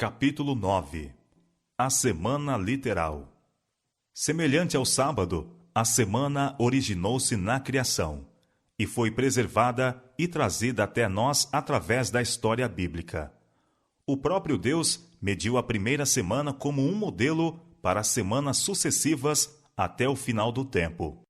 Capítulo 9. A Semana Literal. Semelhante ao sábado, a semana originou-se na criação e foi preservada e trazida até nós através da história bíblica. O próprio Deus mediu a primeira semana como um modelo para as semanas sucessivas até o final do tempo.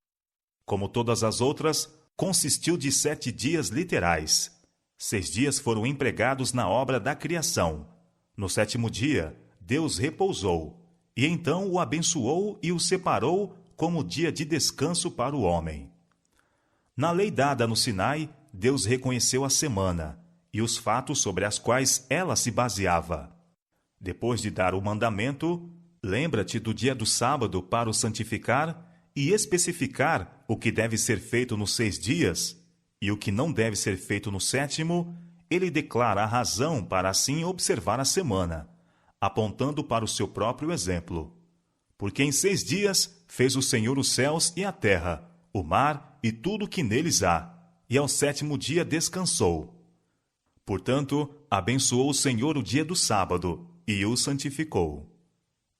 Como todas as outras, consistiu de 7 dias literais. 6 dias foram empregados na obra da criação. No 7º dia, Deus repousou, e então o abençoou e o separou como dia de descanso para o homem. Na lei dada no Sinai, Deus reconheceu a semana e os fatos sobre as quais ela se baseava. Depois de dar o mandamento, lembra-te do dia do sábado para o santificar e especificar o que deve ser feito nos 6 dias e o que não deve ser feito no 7º, ele declara a razão para assim observar a semana, apontando para o seu próprio exemplo. Porque em 6 dias fez o Senhor os céus e a terra, o mar e tudo o que neles há, e ao 7º dia descansou. Portanto, abençoou o Senhor o dia do sábado e o santificou.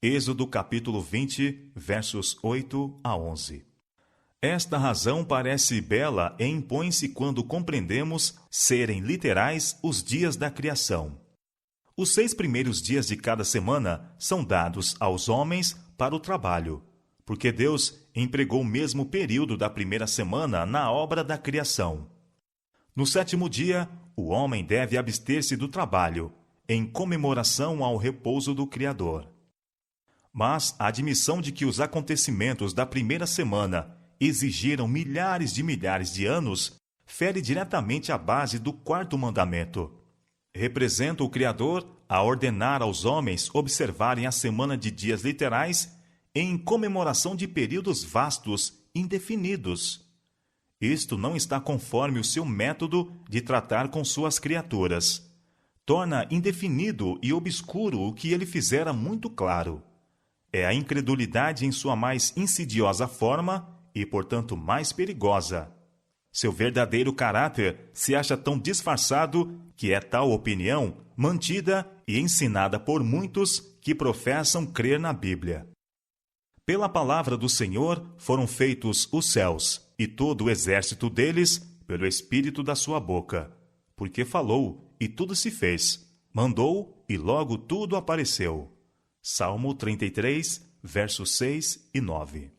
Êxodo capítulo 20, versos 8 a 11. Esta razão parece bela e impõe-se quando compreendemos serem literais os dias da criação. Os 6 primeiros dias de cada semana são dados aos homens para o trabalho, porque Deus empregou o mesmo período da primeira semana na obra da criação. No 7º dia, o homem deve abster-se do trabalho, em comemoração ao repouso do Criador. Mas a admissão de que os acontecimentos da primeira semana exigiram milhares de anos fere diretamente a base do 4º mandamento. Representa o Criador a ordenar aos homens observarem a semana de dias literais em comemoração de períodos vastos, indefinidos. Isto não está conforme o seu método de tratar com suas criaturas. Torna indefinido e obscuro o que ele fizera muito claro. É a incredulidade em sua mais insidiosa forma e, portanto, mais perigosa. Seu verdadeiro caráter se acha tão disfarçado que é tal opinião mantida e ensinada por muitos que professam crer na Bíblia. Pela palavra do Senhor foram feitos os céus e todo o exército deles pelo Espírito da sua boca. Porque falou e tudo se fez, mandou e logo tudo apareceu. Salmo 33, versos 6 e 9.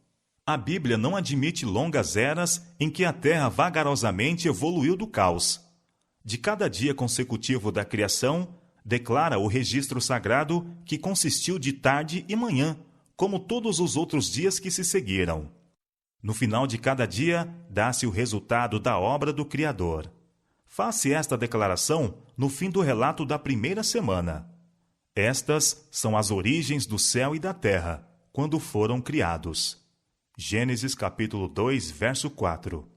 A Bíblia não admite longas eras em que a Terra vagarosamente evoluiu do caos. De cada dia consecutivo da criação, declara o registro sagrado que consistiu de tarde e manhã, como todos os outros dias que se seguiram. No final de cada dia, dá-se o resultado da obra do Criador. Faz-se esta declaração no fim do relato da primeira semana. Estas são as origens do céu e da terra, quando foram criados. Gênesis capítulo 2, verso 4.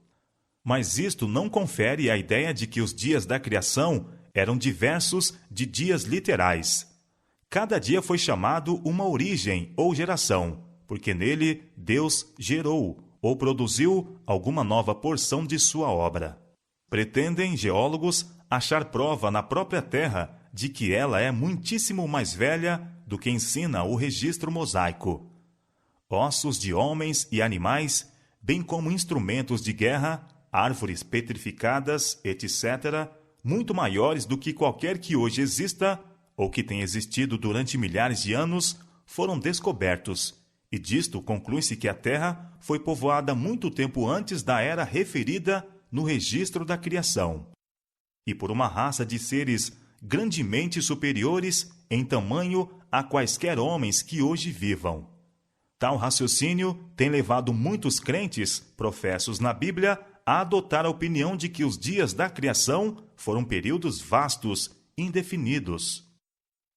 Mas isto não confere a ideia de que os dias da criação eram diversos de dias literais. Cada dia foi chamado uma origem ou geração, porque nele Deus gerou ou produziu alguma nova porção de sua obra. Pretendem geólogos achar prova na própria terra de que ela é muitíssimo mais velha do que ensina o registro mosaico. Ossos de homens e animais, bem como instrumentos de guerra, árvores petrificadas, etc., muito maiores do que qualquer que hoje exista ou que tenha existido durante milhares de anos, foram descobertos, e disto conclui-se que a Terra foi povoada muito tempo antes da era referida no registro da criação, e por uma raça de seres grandemente superiores em tamanho a quaisquer homens que hoje vivam. Tal raciocínio tem levado muitos crentes, professos na Bíblia, a adotar a opinião de que os dias da criação foram períodos vastos, indefinidos.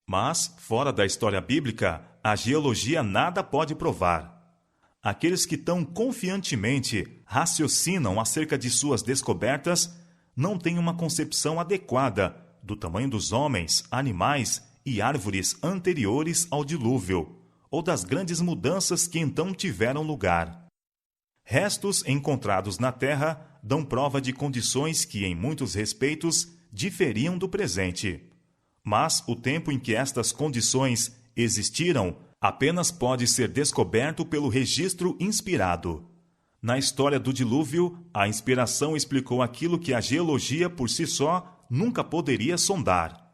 Mas, fora da história bíblica, a geologia nada pode provar. Aqueles que tão confiantemente raciocinam acerca de suas descobertas não têm uma concepção adequada do tamanho dos homens, animais e árvores anteriores ao dilúvio, ou das grandes mudanças que então tiveram lugar. Restos encontrados na Terra dão prova de condições que, em muitos respeitos, diferiam do presente. Mas o tempo em que estas condições existiram apenas pode ser descoberto pelo registro inspirado. Na história do dilúvio, a inspiração explicou aquilo que a geologia por si só nunca poderia sondar.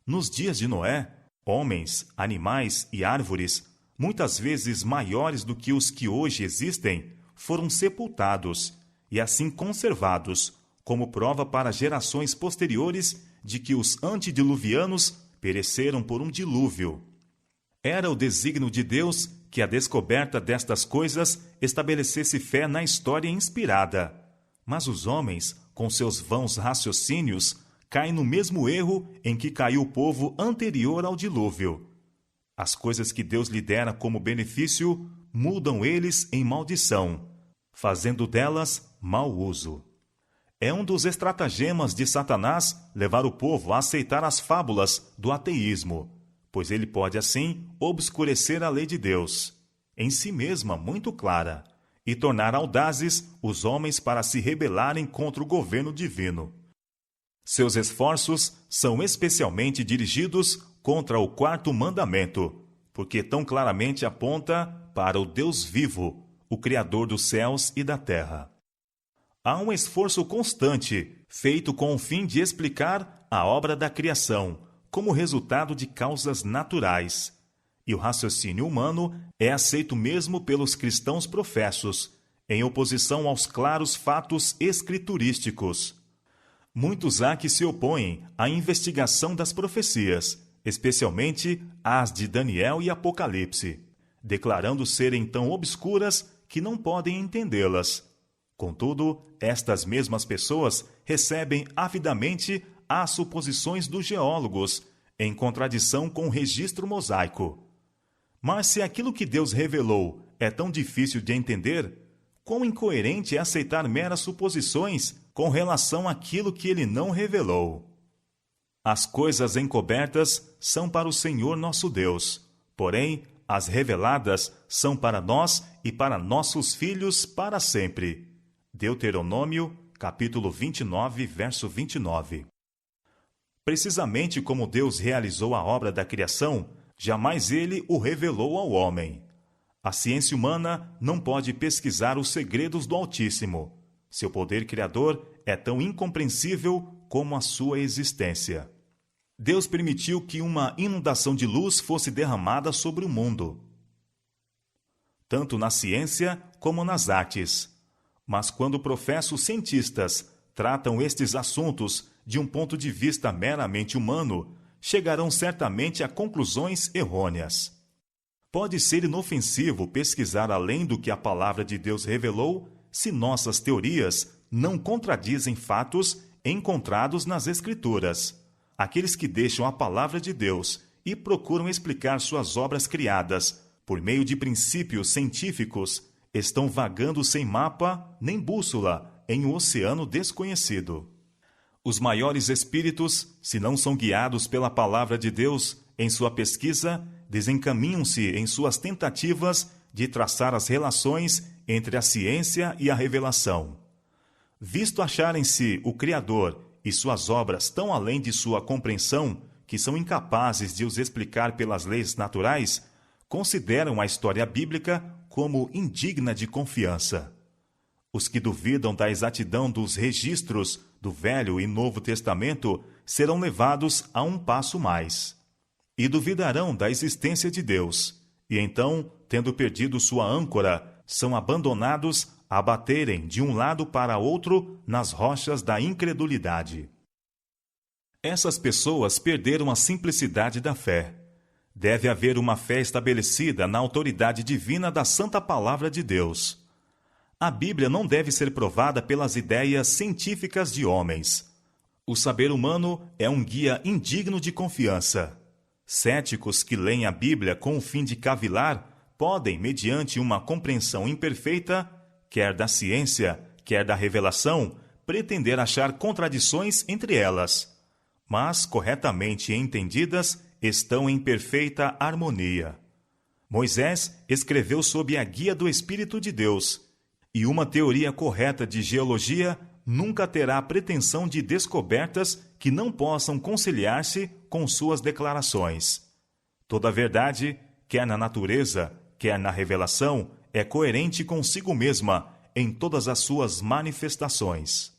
Nos dias de Noé, homens, animais e árvores, muitas vezes maiores do que os que hoje existem, foram sepultados e assim conservados, como prova para gerações posteriores de que os antediluvianos pereceram por um dilúvio. Era o desígnio de Deus que a descoberta destas coisas estabelecesse fé na história inspirada. Mas os homens, com seus vãos raciocínios, caem no mesmo erro em que caiu o povo anterior ao dilúvio. As coisas que Deus lhe dera como benefício, mudam eles em maldição, fazendo delas mau uso. É um dos estratagemas de Satanás levar o povo a aceitar as fábulas do ateísmo, pois ele pode, assim, obscurecer a lei de Deus, em si mesma muito clara, e tornar audazes os homens para se rebelarem contra o governo divino. Seus esforços são especialmente dirigidos contra o quarto mandamento, porque tão claramente aponta para o Deus vivo, o Criador dos céus e da terra. Há um esforço constante, feito com o fim de explicar a obra da criação, como resultado de causas naturais. E o raciocínio humano é aceito mesmo pelos cristãos professos, em oposição aos claros fatos escriturísticos. Muitos há que se opõem à investigação das profecias, especialmente as de Daniel e Apocalipse, declarando serem tão obscuras que não podem entendê-las. Contudo, estas mesmas pessoas recebem avidamente as suposições dos geólogos, em contradição com o registro mosaico. Mas se aquilo que Deus revelou é tão difícil de entender, quão incoerente é aceitar meras suposições com relação àquilo que ele não revelou. As coisas encobertas são para o Senhor nosso Deus, porém, as reveladas são para nós e para nossos filhos para sempre. Deuteronômio, capítulo 29, verso 29. Precisamente como Deus realizou a obra da criação, jamais ele o revelou ao homem. A ciência humana não pode pesquisar os segredos do Altíssimo. Seu poder criador é tão incompreensível como a sua existência. Deus permitiu que uma inundação de luz fosse derramada sobre o mundo, tanto na ciência como nas artes. Mas quando professos cientistas tratam estes assuntos de um ponto de vista meramente humano, chegarão certamente a conclusões errôneas. Pode ser inofensivo pesquisar além do que a palavra de Deus revelou, se nossas teorias não contradizem fatos encontrados nas Escrituras. Aqueles que deixam a palavra de Deus e procuram explicar suas obras criadas por meio de princípios científicos estão vagando sem mapa nem bússola em um oceano desconhecido. Os maiores espíritos, se não são guiados pela palavra de Deus em sua pesquisa, desencaminham-se em suas tentativas de traçar as relações entre a ciência e a revelação. Visto acharem-se o Criador e suas obras tão além de sua compreensão que são incapazes de os explicar pelas leis naturais, consideram a história bíblica como indigna de confiança. Os que duvidam da exatidão dos registros do Velho e Novo Testamento serão levados a um passo mais. E duvidarão da existência de Deus, e então, tendo perdido sua âncora, são abandonados a baterem de um lado para outro nas rochas da incredulidade. Essas pessoas perderam a simplicidade da fé. Deve haver uma fé estabelecida na autoridade divina da Santa Palavra de Deus. A Bíblia não deve ser provada pelas ideias científicas de homens. O saber humano é um guia indigno de confiança. Céticos que leem a Bíblia com o fim de cavilar podem, mediante uma compreensão imperfeita, quer da ciência, quer da revelação, pretender achar contradições entre elas. Mas, corretamente entendidas, estão em perfeita harmonia. Moisés escreveu sob a guia do Espírito de Deus, e uma teoria correta de geologia nunca terá pretensão de descobertas que não possam conciliar-se com suas declarações. Toda verdade, quer na natureza, quer na revelação, é coerente consigo mesma em todas as suas manifestações.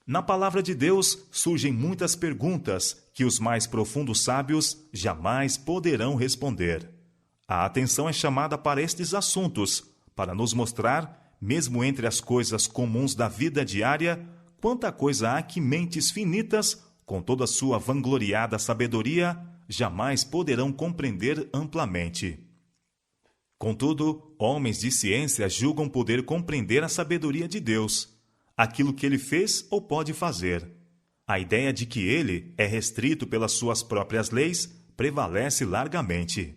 Na palavra de Deus surgem muitas perguntas que os mais profundos sábios jamais poderão responder. A atenção é chamada para estes assuntos, para nos mostrar, mesmo entre as coisas comuns da vida diária, quanta coisa há que mentes finitas, com toda sua vangloriada sabedoria, jamais poderão compreender amplamente. Contudo, homens de ciência julgam poder compreender a sabedoria de Deus, aquilo que ele fez ou pode fazer. A ideia de que ele é restrito pelas suas próprias leis prevalece largamente.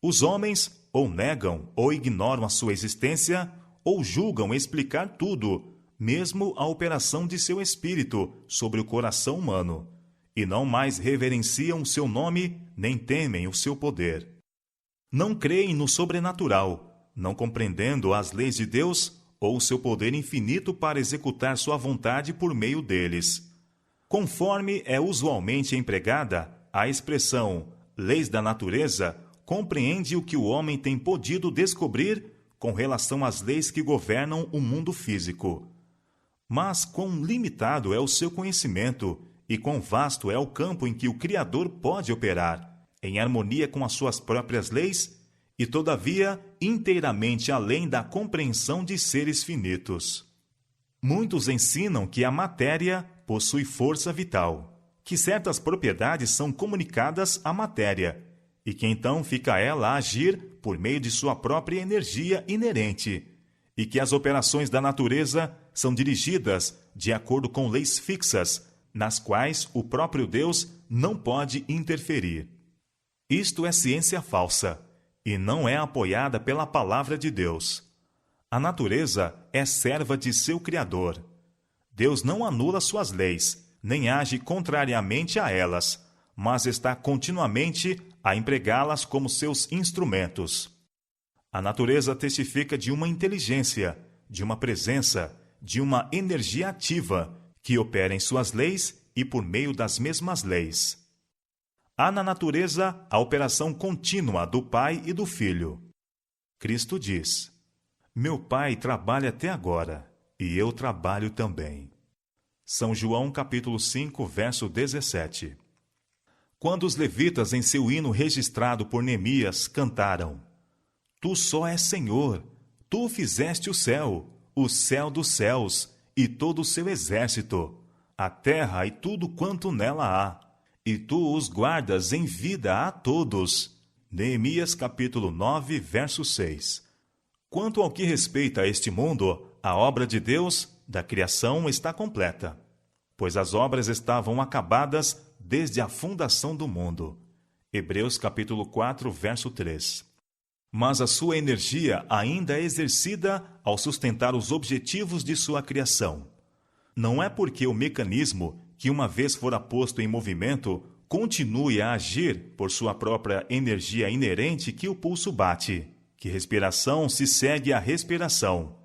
Os homens ou negam ou ignoram a sua existência, ou julgam explicar tudo, mesmo a operação de seu espírito sobre o coração humano, e não mais reverenciam seu nome, nem temem o seu poder. Não creem no sobrenatural, não compreendendo as leis de Deus ou o seu poder infinito para executar sua vontade por meio deles. Conforme é usualmente empregada, a expressão leis da natureza compreende o que o homem tem podido descobrir com relação às leis que governam o mundo físico. Mas quão limitado é o seu conhecimento e quão vasto é o campo em que o Criador pode operar, em harmonia com as suas próprias leis, e todavia inteiramente além da compreensão de seres finitos. Muitos ensinam que a matéria possui força vital, que certas propriedades são comunicadas à matéria, e que então fica ela a agir por meio de sua própria energia inerente, e que as operações da natureza são dirigidas de acordo com leis fixas, nas quais o próprio Deus não pode interferir. Isto é ciência falsa, e não é apoiada pela palavra de Deus. A natureza é serva de seu Criador. Deus não anula suas leis, nem age contrariamente a elas, mas está continuamente a empregá-las como seus instrumentos. A natureza testifica de uma inteligência, de uma presença, de uma energia ativa, que opera em suas leis e por meio das mesmas leis. Há na natureza a operação contínua do Pai e do Filho. Cristo diz: Meu Pai trabalha até agora, e eu trabalho também. São João capítulo 5, verso 17. Quando os levitas, em seu hino registrado por Neemias, cantaram: Tu só és Senhor, tu fizeste o céu dos céus, e todo o seu exército, a terra e tudo quanto nela há, e tu os guardas em vida a todos. Neemias capítulo 9, verso 6. Quanto ao que respeita a este mundo, a obra de Deus, da criação, está completa, pois as obras estavam acabadas desde a fundação do mundo. Hebreus capítulo 4, verso 3. Mas a sua energia ainda é exercida ao sustentar os objetivos de sua criação. Não é porque o mecanismo, que uma vez fora posto em movimento, continue a agir por sua própria energia inerente que o pulso bate, que respiração se segue à respiração.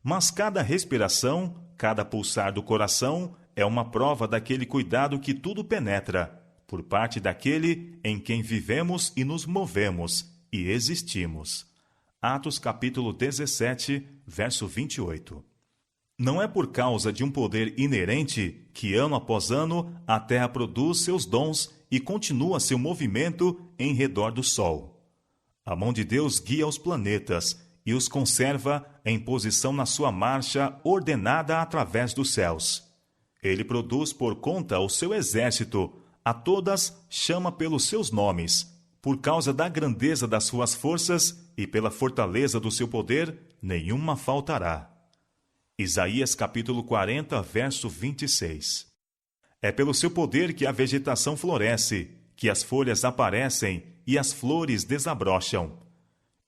Mas cada respiração, cada pulsar do coração, é uma prova daquele cuidado que tudo penetra, por parte daquele em quem vivemos e nos movemos e existimos. Atos capítulo 17, verso 28. Não é por causa de um poder inerente que, ano após ano, a Terra produz seus dons e continua seu movimento em redor do Sol. A mão de Deus guia os planetas e os conserva em posição na sua marcha ordenada através dos céus. Ele produz por conta o seu exército, a todas chama pelos seus nomes. Por causa da grandeza das suas forças e pela fortaleza do seu poder, nenhuma faltará. Isaías capítulo 40, verso 26. É pelo seu poder que a vegetação floresce, que as folhas aparecem e as flores desabrocham.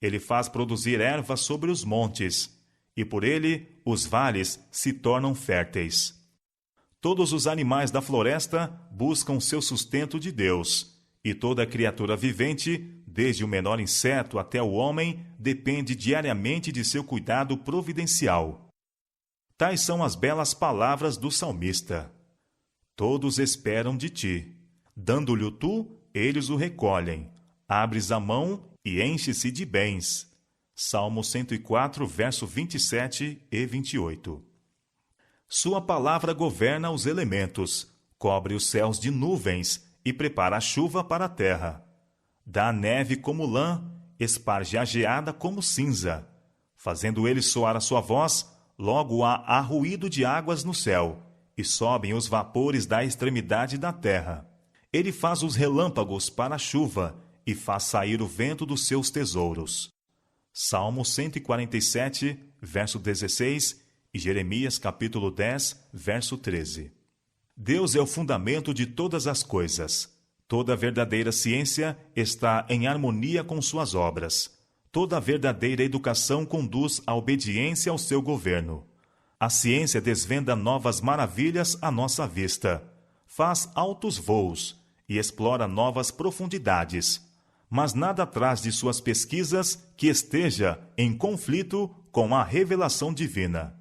Ele faz produzir erva sobre os montes, e por ele os vales se tornam férteis. Todos os animais da floresta buscam seu sustento de Deus, e toda criatura vivente, desde o menor inseto até o homem, depende diariamente de seu cuidado providencial. Tais são as belas palavras do salmista. Todos esperam de ti. Dando-lhe tu, eles o recolhem. Abres a mão e enche-se de bens. Salmo 104, verso 27 e 28. Sua palavra governa os elementos, cobre os céus de nuvens e prepara a chuva para a terra. Dá a neve como lã, esparge a geada como cinza. Fazendo ele soar a sua voz, logo há ruído de águas no céu, e sobem os vapores da extremidade da terra. Ele faz os relâmpagos para a chuva, e faz sair o vento dos seus tesouros. Salmo 147, verso 16, e Jeremias capítulo 10, verso 13. Deus é o fundamento de todas as coisas. Toda verdadeira ciência está em harmonia com suas obras. Toda verdadeira educação conduz à obediência ao seu governo. A ciência desvenda novas maravilhas à nossa vista, faz altos voos e explora novas profundidades, mas nada traz de suas pesquisas que esteja em conflito com a revelação divina.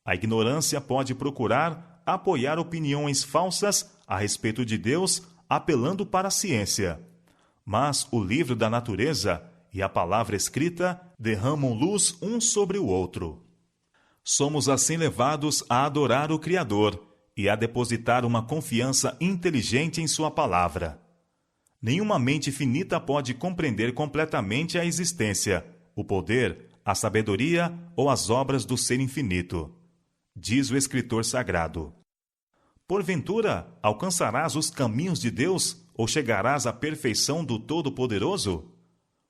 A ignorância pode procurar apoiar opiniões falsas a respeito de Deus, apelando para a ciência. Mas o livro da natureza e a palavra escrita derramam luz um sobre o outro. Somos assim levados a adorar o Criador e a depositar uma confiança inteligente em sua palavra. Nenhuma mente finita pode compreender completamente a existência, o poder, a sabedoria ou as obras do Ser infinito. Diz o escritor sagrado: porventura, alcançarás os caminhos de Deus ou chegarás à perfeição do Todo-Poderoso?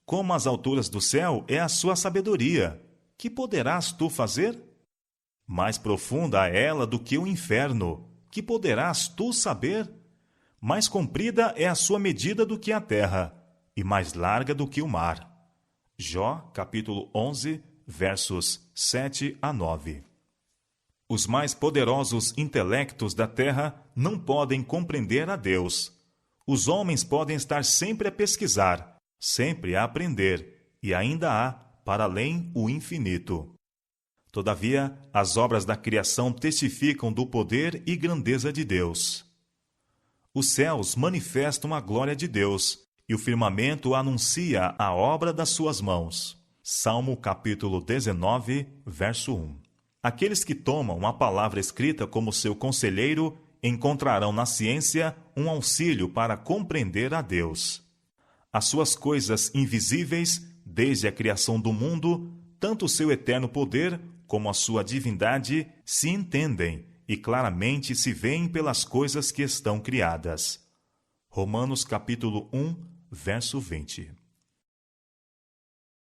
Como as alturas do céu é a sua sabedoria, que poderás tu fazer? Mais profunda é ela do que o inferno, que poderás tu saber? Mais comprida é a sua medida do que a terra, e mais larga do que o mar. Jó, capítulo 11, versos 7 a 9. Os mais poderosos intelectos da terra não podem compreender a Deus. Os homens podem estar sempre a pesquisar, sempre a aprender, e ainda há, para além, o infinito. Todavia, as obras da criação testificam do poder e grandeza de Deus. Os céus manifestam a glória de Deus, e o firmamento anuncia a obra das suas mãos. Salmo capítulo 19, verso 1. Aqueles que tomam a palavra escrita como seu conselheiro encontrarão na ciência um auxílio para compreender a Deus. As suas coisas invisíveis, desde a criação do mundo, tanto o seu eterno poder como a sua divindade, se entendem e claramente se veem pelas coisas que estão criadas. Romanos capítulo 1, verso 20.